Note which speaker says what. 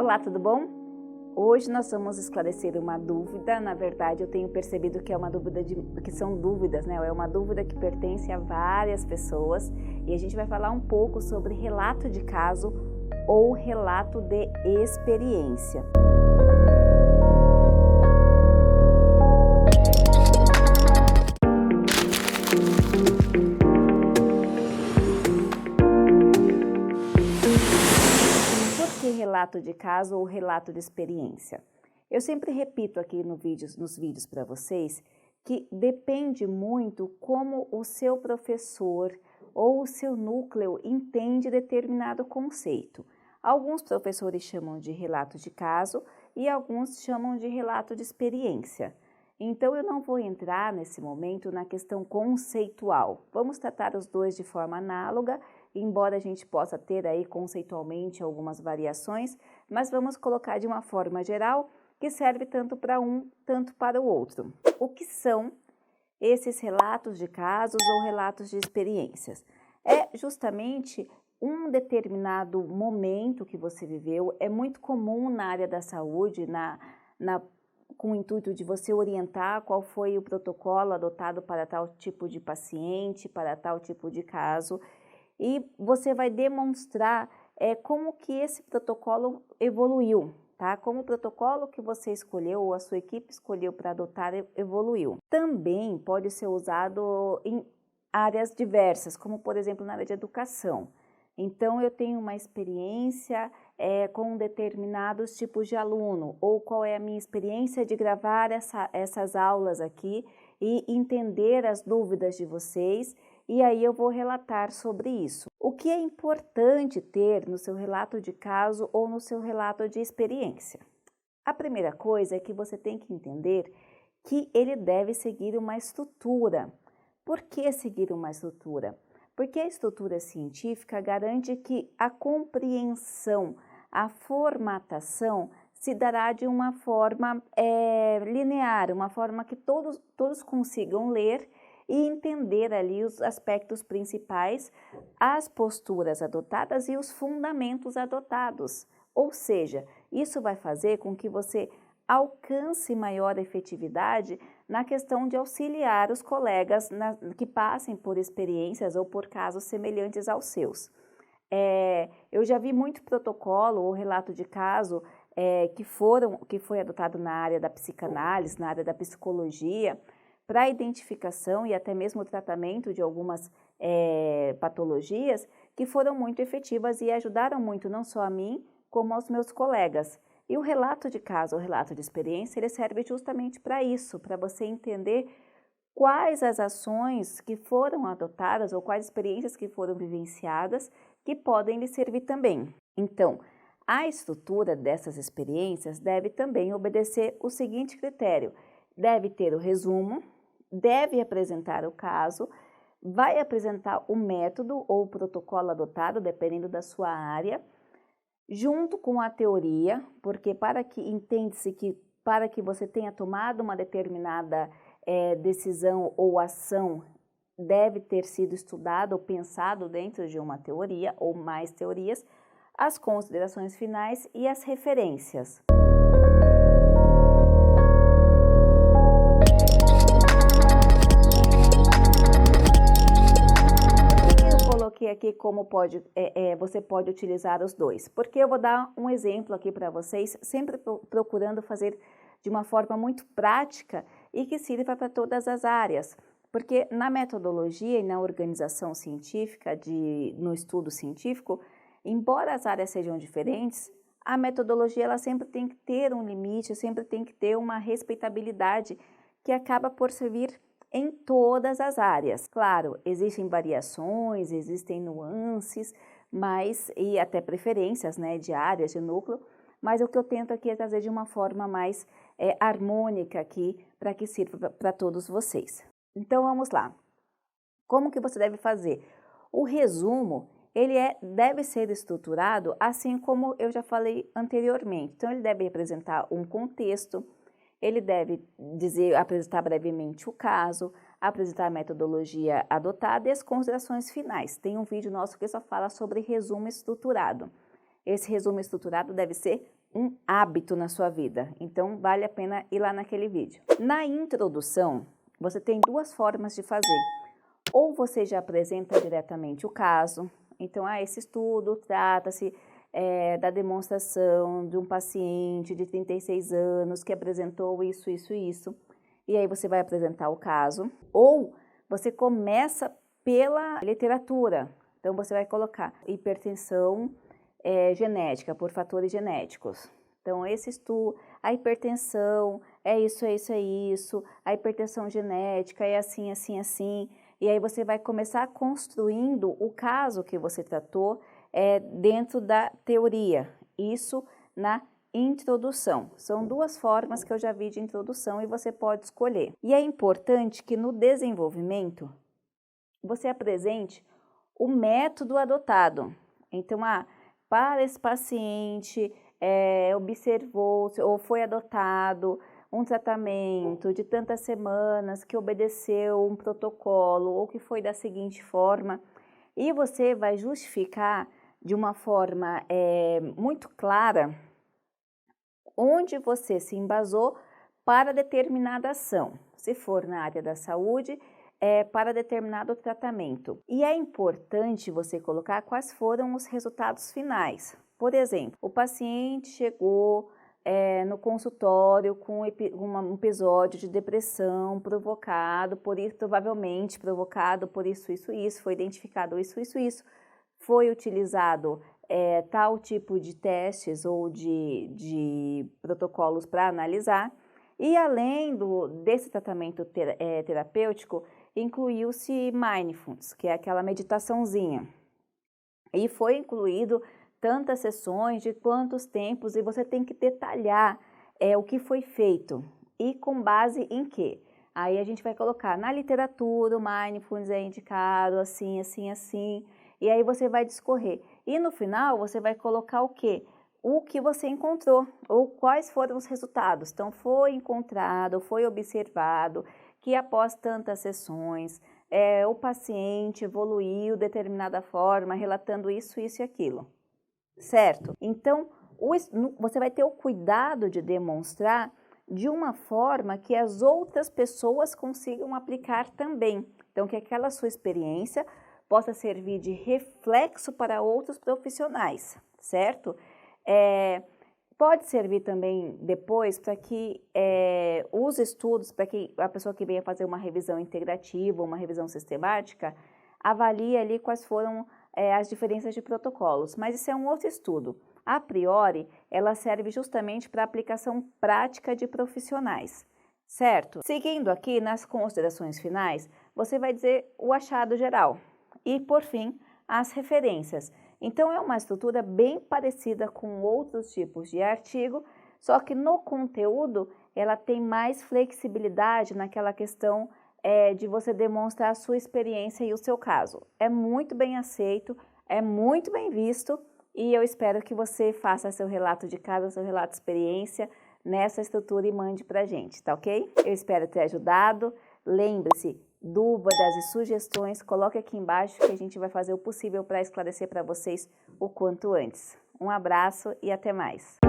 Speaker 1: Olá, tudo bom? Hoje nós vamos esclarecer uma dúvida. Na verdade, eu tenho percebido que é uma dúvida que são dúvidas, né? É uma dúvida que pertence a várias pessoas e a gente vai falar um pouco sobre relato de caso ou relato de experiência. Relato de caso ou relato de experiência. Eu sempre repito aqui nos vídeos para vocês que depende muito como o seu professor ou o seu núcleo entende determinado conceito. Alguns professores chamam de relato de caso e alguns chamam de relato de experiência. Então eu não vou entrar nesse momento na questão conceitual. Vamos tratar os dois de forma análoga, embora a gente possa ter aí conceitualmente algumas variações, mas vamos colocar de uma forma geral que serve tanto para um, tanto para o outro. O que são esses relatos de casos ou relatos de experiências? É justamente um determinado momento que você viveu. É muito comum na área da saúde, com o intuito de você orientar qual foi o protocolo adotado para tal tipo de paciente, para tal tipo de caso, e você vai demonstrar como que esse protocolo evoluiu, tá? Como o protocolo que você escolheu ou a sua equipe escolheu para adotar evoluiu. Também pode ser usado em áreas diversas, como por exemplo na área de educação. Então eu tenho uma experiência com determinados tipos de aluno, ou qual é a minha experiência de gravar essas aulas aqui e entender as dúvidas de vocês, e aí eu vou relatar sobre isso. O que é importante ter no seu relato de caso ou no seu relato de experiência? A primeira coisa é que você tem que entender que ele deve seguir uma estrutura. Por que seguir uma estrutura? Porque a estrutura científica garante que a compreensão, a formatação se dará de uma forma linear, uma forma que todos consigam ler e entender ali os aspectos principais, as posturas adotadas e os fundamentos adotados. Ou seja, isso vai fazer com que você alcance maior efetividade na questão de auxiliar os colegas que passem por experiências ou por casos semelhantes aos seus. Eu já vi muito protocolo ou relato de caso que foi adotado na área da psicanálise, na área da psicologia, para a identificação e até mesmo o tratamento de algumas patologias que foram muito efetivas e ajudaram muito não só a mim, como aos meus colegas. E o relato de caso, o relato de experiência, ele serve justamente para isso, para você entender quais as ações que foram adotadas ou quais experiências que foram vivenciadas que podem lhe servir também. Então, a estrutura dessas experiências deve também obedecer o seguinte critério: deve ter o resumo, deve apresentar o caso, vai apresentar o método ou o protocolo adotado, dependendo da sua área, junto com a teoria, porque entende-se que para que você tenha tomado uma determinada decisão ou ação, deve ter sido estudado ou pensado dentro de uma teoria ou mais teorias, as considerações finais e as referências. Aqui como você pode utilizar os dois, porque eu vou dar um exemplo aqui para vocês, sempre procurando fazer de uma forma muito prática e que sirva para todas as áreas, porque na metodologia e na organização científica, no estudo científico, embora as áreas sejam diferentes, a metodologia ela sempre tem que ter um limite, sempre tem que ter uma respeitabilidade que acaba por servir em todas as áreas. Claro, existem variações, existem nuances, e até preferências, né, de áreas, de núcleo, mas o que eu tento aqui é trazer de uma forma mais harmônica aqui, para que sirva para todos vocês. Então, vamos lá. Como que você deve fazer? O resumo, ele deve ser estruturado assim como eu já falei anteriormente. Então, ele deve representar um contexto, ele deve apresentar brevemente o caso, apresentar a metodologia adotada e as considerações finais. Tem um vídeo nosso que só fala sobre resumo estruturado. Esse resumo estruturado deve ser um hábito na sua vida. Então, vale a pena ir lá naquele vídeo. Na introdução, você tem duas formas de fazer. Ou você já apresenta diretamente o caso. Então, esse estudo trata-se da demonstração de um paciente de 36 anos que apresentou isso, isso e isso. E aí você vai apresentar o caso. Ou você começa pela literatura. Então, você vai colocar hipertensão genética, por fatores genéticos. Então, esse estudo, a hipertensão é isso, é isso, é isso. A hipertensão genética é assim, assim, assim. E aí você vai começar construindo o caso que você tratou dentro da teoria. Isso na introdução. São duas formas que eu já vi de introdução e você pode escolher. E é importante que no desenvolvimento você apresente o método adotado. Então, para esse paciente observou ou foi adotado um tratamento de tantas semanas que obedeceu um protocolo ou que foi da seguinte forma, e você vai justificar de uma forma muito clara onde você se embasou para determinada ação. Se for na área da saúde, para determinado tratamento. E é importante você colocar quais foram os resultados finais. Por exemplo, o paciente chegou no consultório com um episódio de depressão provocado por isso, provavelmente provocado por isso, isso, isso, foi identificado isso, isso, isso, foi utilizado tal tipo de testes ou de protocolos para analisar, e além desse tratamento terapêutico, incluiu-se Mindfulness, que é aquela meditaçãozinha, e foi incluído tantas sessões, de quantos tempos, e você tem que detalhar o que foi feito e com base em quê. Aí a gente vai colocar na literatura, o Mindfulness é indicado assim, assim, assim, e aí você vai discorrer. E no final você vai colocar o quê? O que você encontrou, ou quais foram os resultados. Então, foi encontrado, foi observado que após tantas sessões, o paciente evoluiu de determinada forma, relatando isso, isso e aquilo. Certo? Então, você vai ter o cuidado de demonstrar de uma forma que as outras pessoas consigam aplicar também. Então, que aquela sua experiência possa servir de reflexo para outros profissionais, certo? Pode servir também depois para que os estudos, para que a pessoa que venha fazer uma revisão integrativa, uma revisão sistemática, avalie ali quais foram as diferenças de protocolos, mas isso é um outro estudo. A priori, ela serve justamente para aplicação prática de profissionais, certo? Seguindo aqui nas considerações finais, você vai dizer o achado geral e, por fim, as referências. Então, é uma estrutura bem parecida com outros tipos de artigo, só que no conteúdo ela tem mais flexibilidade naquela questão de você demonstrar a sua experiência e o seu caso. É muito bem aceito, é muito bem visto e eu espero que você faça seu relato de caso, seu relato de experiência nessa estrutura e mande pra gente, tá ok? Eu espero ter ajudado. Lembre-se, dúvidas e sugestões, coloque aqui embaixo que a gente vai fazer o possível para esclarecer para vocês o quanto antes. Um abraço e até mais!